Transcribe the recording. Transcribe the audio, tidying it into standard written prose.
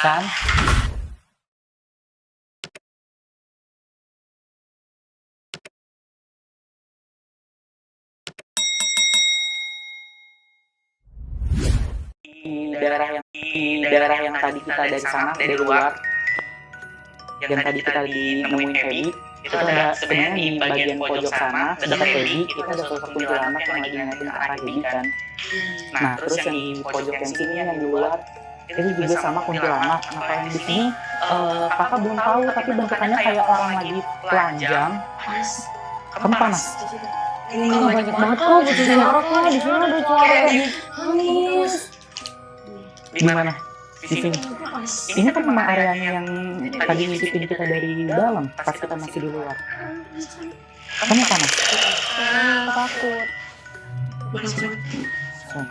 kan? Di daerah yang tadi kita dari sana, dari luar, yang tadi kita nemuin Feby, itu ada sebenarnya di bagian pojok sana, dekat Feby, itu ada sosok kuntilanak yang lagi ngeliatin ke arah Feby kan. Nah, terus yang di pojok yang sini, yang di luar, itu juga sama kuntilanak. Nah, kalau yang di sini, kakak belum tahu, tapi bentukannya kayak orang lagi telanjang. Kamu panas? Enggak banyak banget kok, butuh suara kok. Di sini ada suara lagi nangis. Di mana? Di sini. Ini kan memang areanya yang tadi ngintipin kita dari dalam, pas kita masih di luar. Kamu panas? Takut. So.